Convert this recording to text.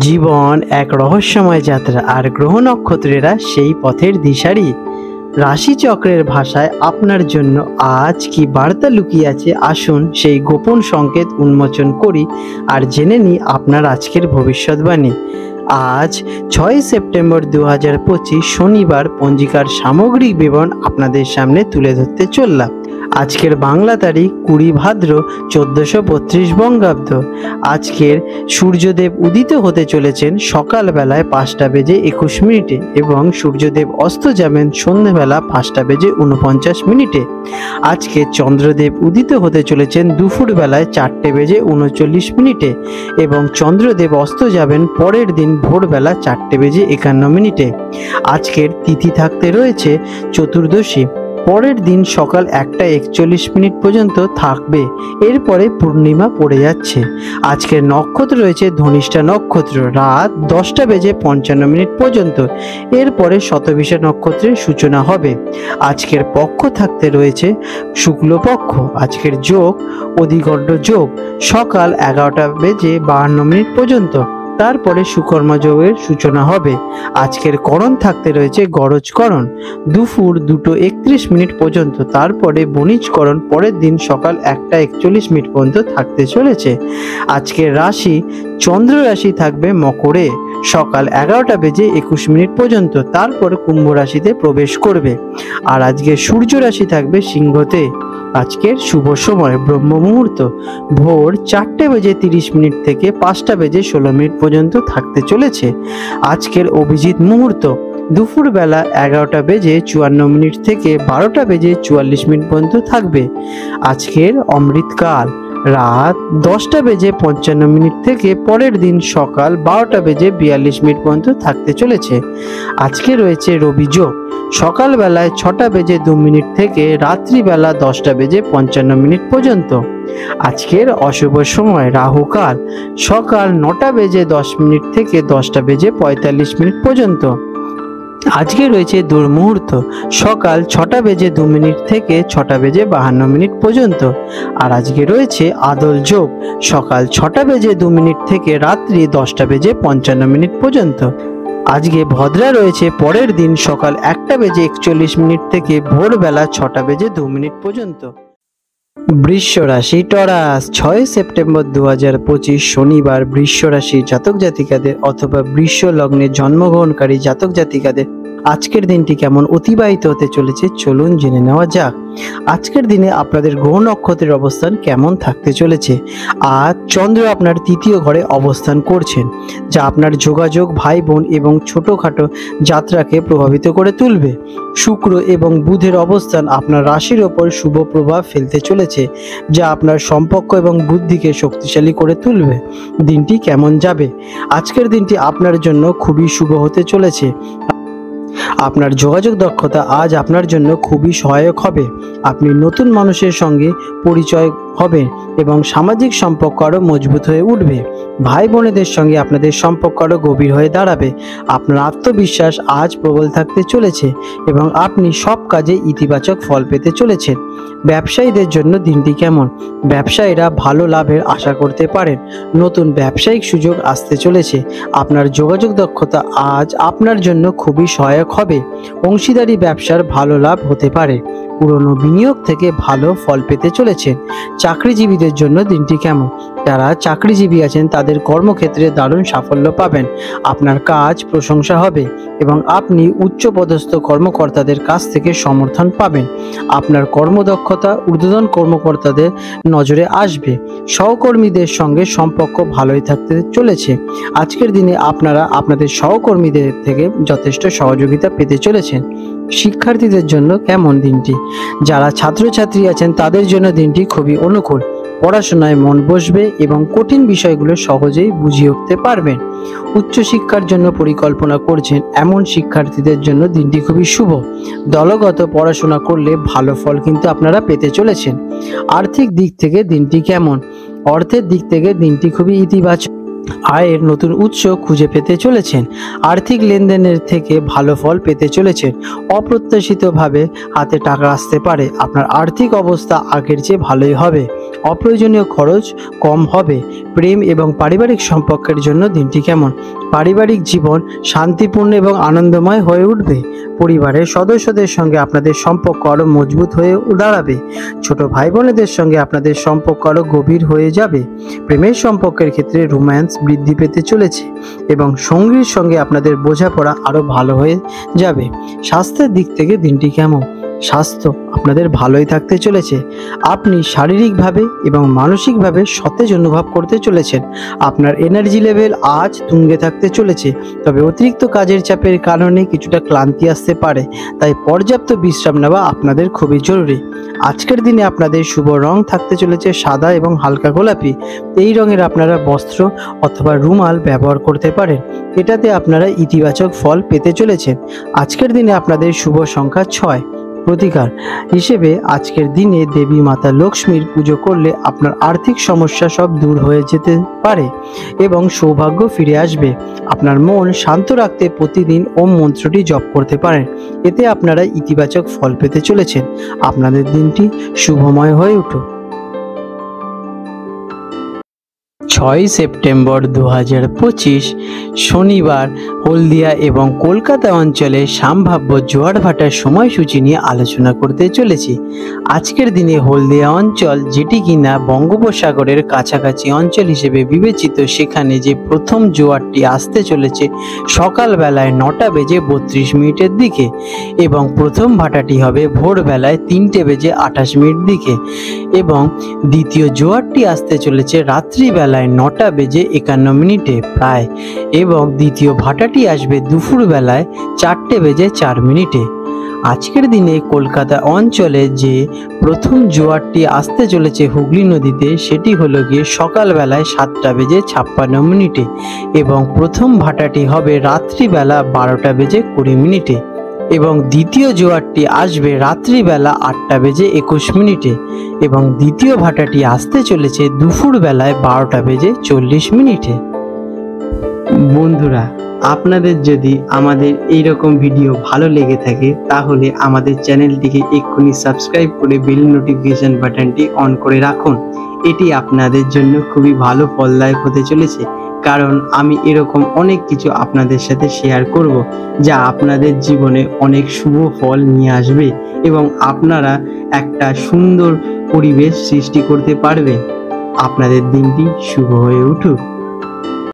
জীবন এক রহস্যময় যাত্রা, আর গ্রহ নক্ষত্রেরা সেই পথের দিশারি। রাশিচক্রের ভাষায় আপনার জন্য আজ কি বার্তা লুকিয়ে আছে, আসুন সেই গোপন সংকেত উন্মোচন করি আর জেনে নিই আপনার আজকের ভবিষ্যৎবাণী। আজ 6 সেপ্টেম্বর 2025 শনিবার পঞ্জিকার সামগ্রিক বিবরণ আপনাদের সামনে তুলে ধরতে চললাম। আজকের বাংলা তারিখ 20 ভাদ্র 1432 বঙ্গাব্দ। আজকের সূর্যদেব উদিত হতে চলেছেন সকালবেলায় 5:21 এবং সূর্যদেব অস্ত যাবেন সন্ধ্যেবেলা 5:49। আজকে চন্দ্রদেব উদিত হতে চলেছেন দুপুরবেলায় 4:39 এবং চন্দ্রদেব অস্ত যাবেন পরের দিন ভোরবেলা 4:51। আজকের তিথি থাকতে রয়েছে চতুর্দশী, পরের দিন সকাল 1:41 পর্যন্ত থাকবে, এরপরে পূর্ণিমা পড়ে যাচ্ছে। আজকের নক্ষত্র রয়েছে ধনিষ্ঠা নক্ষত্র রাত 10:55 পর্যন্ত, এরপরে শতভিষা নক্ষত্রের সূচনা হবে। আজকের পক্ষ থাকতে রয়েছে শুক্লপক্ষ। আজকের যোগ অধিগণ্ড যোগ সকাল 11:52 পর্যন্ত, তারপরে সুকর্মা যোগের সূচনা হবে। আজকের করণ থাকতে রয়েছে গরজকরণ দুপুর 2:31 পর্যন্ত, তারপরে বণিজকরণ পরের দিন সকাল 1:41 পর্যন্ত থাকতে চলেছে। আজকের রাশি চন্দ্র রাশি থাকবে মকরে সকাল 11:21 পর্যন্ত, তারপর কুম্ভ রাশিতে প্রবেশ করবে। আর আজকে সূর্য রাশি থাকবে সিংহতে। আজকের শুভ সময় ব্রহ্ম মুহূর্ত ভোর 4:30 থেকে 5:16 পর্যন্ত থাকতে চলেছে। আজকের অভিজিৎ মুহূর্ত দুপুরবেলা 11:54 থেকে 12:44 পর্যন্ত থাকবে। আজকের অমৃতকাল রাত 10:55 থেকে পরের দিন সকাল 12:42 পর্যন্ত থাকতে চলেছে। আজকে রয়েছে রবি যোগ সকালবেলায় 6:02 থেকে রাত্রিবেলা 10:55 পর্যন্ত। আজকের অশুভ সময় রাহুকাল সকাল 9:10 থেকে 10:45 পর্যন্ত। আজকে রয়েছে দুর্মুহূর্ত সকাল 6:02 থেকে 6:52 পর্যন্ত। আর আজকে রয়েছে আদল যোগ সকাল 6:02 থেকে রাত্রি 10:55 পর্যন্ত। আজকে ভদ্রা রয়েছে পরের দিন সকাল 1:41 থেকে ভোরবেলা 6:02 পর্যন্ত। বৃষ রাশি টরাস 6 সেপ্টেম্বর 2025 শনিবার বৃষ রাশি জাতক জাতিকাদের অথবা বৃষ লগ্নে জন্মগ্রহণকারী জাতক জাতিকাদের আজকের দিনটি কেমন অতিবাহিত হতে চলেছে চলুন জেনে নেওয়া যাক। আজকের দিনে আপনাদের গ্রহ নক্ষত্রের অবস্থান কেমন থাকতে চলেছে। আজ চন্দ্র আপনার তৃতীয় ঘরে অবস্থান করছেন, যা আপনার যোগাযোগ, ভাই বোন এবং ছোটখাটো যাত্রাকে প্রভাবিত করে তুলবে। শুক্র এবং বুধের অবস্থান আপনার রাশির ওপর শুভ প্রভাব ফেলতে চলেছে, যা আপনার সম্পর্ক এবং বুদ্ধিকে শক্তিশালী করে তুলবে। দিনটি কেমন যাবে? আজকের দিনটি আপনার জন্য খুবই শুভ হতে চলেছে। আপনার যোগাযোগ দক্ষতা আজ আপনার জন্য খুবই সহায়ক হবে। আপনি নতুন মানুষের সঙ্গে পরিচয় হবে এবং সামাজিক সম্পর্ক আরও মজবুত হয়ে উঠবে। ভাই বোনেদের সঙ্গে আপনাদের সম্পর্ক আরও গভীর হয়ে দাঁড়াবে। আপনার আত্মবিশ্বাস আজ প্রবল থাকতে চলেছে এবং আপনি সব কাজে ইতিবাচক ফল পেতে চলেছেন। ব্যবসায়ীদের জন্য দিনটি কেমন? ব্যবসায়ীরা ভালো লাভের আশা করতে পারেন। নতুন ব্যবসায়িক সুযোগ আসতে চলেছে। আপনার যোগাযোগ দক্ষতা আজ আপনার জন্য খুবই সহায়ক হবে। অংশীদারি ব্যবসার ভালো লাভ হতে পারে। পুরনো বিনিয়োগ থেকে ভালো ফল পেতে চলেছেন। চাকরিজীবীদের জন্য দিনটি কেমন? যারা চাকরিজীবী আছেন তাদের কর্মক্ষেত্রে দারুণ সাফল্য পাবেন। আপনার কাজ প্রশংসা হবে এবং আপনি উচ্চপদস্থ কর্মকর্তাদের কাছ থেকে সমর্থন পাবেন। আপনার কর্মদক্ষতা ঊর্ধ্বতন কর্মকর্তাদের নজরে আসবে। সহকর্মীদের সঙ্গে সম্পর্ক ভালোই থাকতে চলেছে। আজকের দিনে আপনারা আপনাদের সহকর্মীদের থেকে যথেষ্ট সহযোগিতা পেতে চলেছেন। শিক্ষার্থীদের জন্য কেমন দিনটি? যারা ছাত্রছাত্রী আছেন তাদের জন্য দিনটি খুবই অনুকূল। পড়াশোনায় মন বসবে এবং কঠিন বিষয়গুলো সহজেই বুঝিয়ে উঠতে পারবেন। উচ্চশিক্ষার জন্য পরিকল্পনা করছেন এমন শিক্ষার্থীদের জন্য দিনটি খুবই শুভ। দলগত পড়াশোনা করলে ভালো ফল কিন্তু আপনারা পেতে চলেছেন। আর্থিক দিক থেকে দিনটি কেমন? অর্থের দিক থেকে দিনটি খুবই ইতিবাচক। আয়ের নতুন উৎস খুঁজে পেতে চলেছেন। আর্থিক লেনদেনের থেকে ভালো ফল পেতে চলেছেন। অপ্রত্যাশিতভাবে হাতে টাকা আসতে পারে। আপনার আর্থিক অবস্থা আগের চেয়ে ভালোই হবে। অপ্রয়োজনীয় খরচ কম হবে। প্রেম এবং পারিবারিক সম্পর্কের জন্য দিনটি কেমন? পারিবারিক জীবন শান্তিপূর্ণ এবং আনন্দময় হয়ে উঠবে। পরিবারের সদস্যদের সঙ্গে আপনাদের সম্পর্ক আরও মজবুত হয়ে দাঁড়াবে। ছোট ভাই বোনেদের সঙ্গে আপনাদের সম্পর্ক আরও গভীর হয়ে যাবে। প্রেমের সম্পর্কের ক্ষেত্রে রোম্যান্স বৃদ্ধি পেতে চলেছে এবং সঙ্গীর সঙ্গে আপনাদের বোঝাপড়া আরও ভালো হয়ে যাবে। স্বাস্থ্যের দিক থেকে দিনটি কেমন? স্বাস্থ্য আপনাদের ভালোই থাকতে চলেছে। আপনি শারীরিকভাবে এবং মানসিকভাবে সতেজ অনুভব করতে চলেছেন। আপনার এনার্জি লেভেল আজ তুঙ্গে থাকতে চলেছে, তবে অতিরিক্ত কাজের চাপের কারণে কিছুটা ক্লান্তি আসতে পারে, তাই পর্যাপ্ত বিশ্রাম নেওয়া আপনাদের খুবই জরুরি। আজকের দিনে আপনাদের শুভ রং থাকতে চলেছে সাদা এবং হালকা গোলাপি। এই রঙের আপনারা বস্ত্র অথবা রুমাল ব্যবহার করতে পারেন। এটাতে আপনারা ইতিবাচক ফল পেতে চলেছেন। আজকের দিনে আপনাদের শুভ সংখ্যা 6। প্রতিকার হিসেবে আজকের দিনে দেবী মাতা লক্ষ্মীর পুজো করলে আপনার আর্থিক সমস্যা সব দূর হয়ে যেতে পারে এবং সৌভাগ্য ফিরে আসবে। আপনার মন শান্ত রাখতে প্রতিদিন ওম মন্ত্রটি জপ করতে পারেন। এতে আপনারা ইতিবাচক ফল পেতে চলেছেন। আপনাদের দিনটি শুভময় হয়ে উঠুক। 6 সেপ্টেম্বর 2025 শনিবার হলদিয়া এবং কলকাতা অঞ্চলে সম্ভাব্য জোয়ার ভাটার সময়সূচি নিয়ে আলোচনা করতে চলেছি। আজকের দিনে হলদিয়া অঞ্চল, যেটি কিনা বঙ্গোপসাগরের কাছাকাছি অঞ্চল হিসেবে বিবেচিত, সেখানে যে প্রথম জোয়ারটি আসতে চলেছে সকালবেলায় 9:32 দিকে এবং প্রথম ভাটাটি হবে ভোরবেলায় 3:28 দিকে এবং দ্বিতীয় জোয়ারটি আসতে চলেছে রাত্রিবেলায় 9:51 প্রায় এবং দ্বিতীয় ভাটাটি আসবে দুপুরবেলায় 4:04। আজকের দিনে কলকাতা অঞ্চলে যে প্রথম জোয়ারটি আসতে চলেছে হুগলি নদীতে, সেটি হলো গিয়ে সকালবেলায় 7:56 এবং প্রথম ভাটাটি হবে রাত্রিবেলা 12:20 এবং দ্বিতীয় জোয়ারটি আসবে রাত্রিবেলা 8:21 এবং দ্বিতীয় ভাটাটি আসতে চলেছে দুপুরবেলায় 12:40। বন্ধুরা, আপনাদের যদি আমাদের এইরকম ভিডিও ভালো লেগে থাকে তাহলে আমাদের চ্যানেলটিকে এক্ষুনি সাবস্ক্রাইব করে বেল নোটিফিকেশন বাটনটি অন করে রাখুন। এটি আপনাদের জন্য খুবই ভালো ফলদায়ক হতে চলেছে, কারণ আমি এরকম অনেক কিছু আপনাদের সাথে শেয়ার করব যা আপনাদের জীবনে অনেক শুভ ফল নিয়ে আসবে এবং আপনারা একটা সুন্দর পরিবেশ সৃষ্টি করতে পারবেন। আপনাদের দিনটি শুভ হয়ে উঠুক।